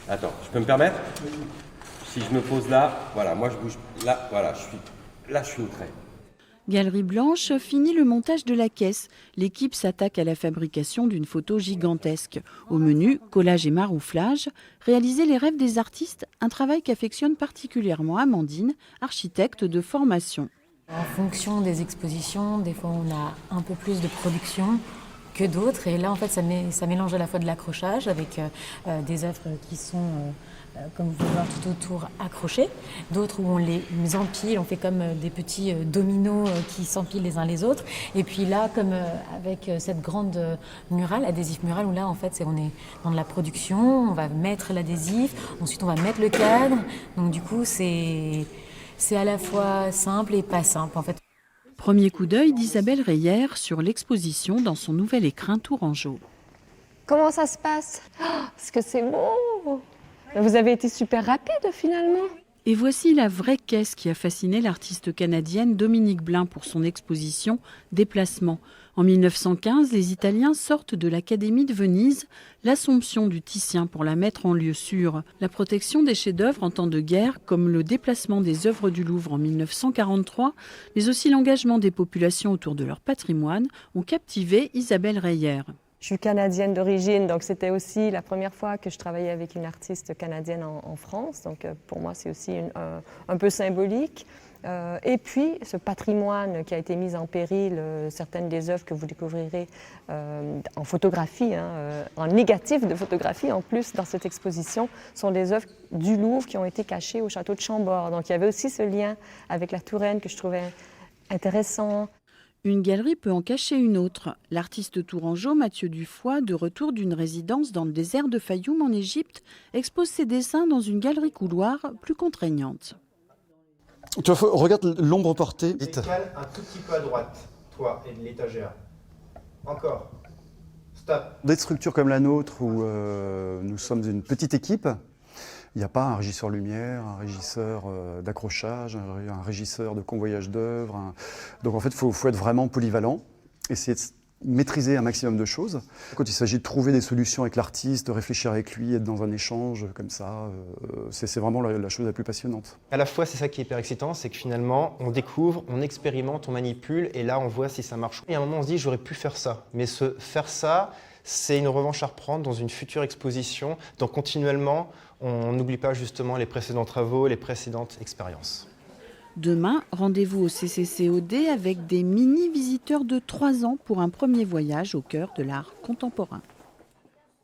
Attends, je peux me permettre? Si je me pose là, voilà, moi je bouge là, voilà, je suis au trait. Galerie Blanche finit le montage de la caisse. L'équipe s'attaque à la fabrication d'une photo gigantesque. Au menu, collage et marouflage, réaliser les rêves des artistes, un travail qu'affectionne particulièrement Amandine, architecte de formation. En fonction des expositions, des fois on a un peu plus de production que d'autres. Et là, en fait, ça mélange à la fois de l'accrochage avec des œuvres qui sont, comme vous pouvez voir, tout autour accrochées. D'autres où on les empile, on fait comme des petits dominos qui s'empilent les uns les autres. Et puis là, comme avec cette grande murale, adhésif mural, où là, en fait, on est dans de la production, on va mettre l'adhésif, ensuite on va mettre le cadre. Donc du coup, c'est à la fois simple et pas simple, en fait. Premier coup d'œil d'Isabelle Reyer sur l'exposition dans son nouvel écrin tourangeau. Comment ça se passe? Est-ce que c'est beau? Vous avez été super rapide finalement. Et voici la vraie caisse qui a fasciné l'artiste canadienne Dominique Blin pour son exposition Déplacement. En 1915, les Italiens sortent de l'Académie de Venise l'Assomption du Titien pour la mettre en lieu sûr. La protection des chefs-d'œuvre en temps de guerre, comme le déplacement des œuvres du Louvre en 1943, mais aussi l'engagement des populations autour de leur patrimoine, ont captivé Isabelle Reyer. Je suis canadienne d'origine, donc c'était aussi la première fois que je travaillais avec une artiste canadienne en France. Donc pour moi, c'est aussi un peu symbolique. Et puis, ce patrimoine qui a été mis en péril, certaines des œuvres que vous découvrirez en photographie, en négatif de photographie en plus dans cette exposition, sont des œuvres du Louvre qui ont été cachées au château de Chambord. Donc il y avait aussi ce lien avec la Touraine que je trouvais intéressant. Une galerie peut en cacher une autre. L'artiste tourangeau Mathieu Dufoy, de retour d'une résidence dans le désert de Fayoum en Égypte, expose ses dessins dans une galerie couloir plus contraignante. Tu vois, regarde l'ombre portée. Décale un tout petit peu à droite, toi, et de l'étagère. Encore. Stop. Des structures comme la nôtre où nous sommes une petite équipe, il n'y a pas un régisseur lumière, un régisseur d'accrochage, un régisseur de convoyage d'œuvres. Donc en fait, il faut être vraiment polyvalent, essayer de maîtriser un maximum de choses. Quand il s'agit de trouver des solutions avec l'artiste, de réfléchir avec lui, être dans un échange comme ça, c'est vraiment la chose la plus passionnante. À la fois, c'est ça qui est hyper excitant, c'est que finalement, on découvre, on expérimente, on manipule, et là, on voit si ça marche. Et à un moment, on se dit, j'aurais pu faire ça. Mais faire ça, c'est une revanche à reprendre dans une future exposition. Donc continuellement, on n'oublie pas justement les précédents travaux, les précédentes expériences. Demain, rendez-vous au CCCOD avec des mini-visiteurs de 3 ans pour un premier voyage au cœur de l'art contemporain.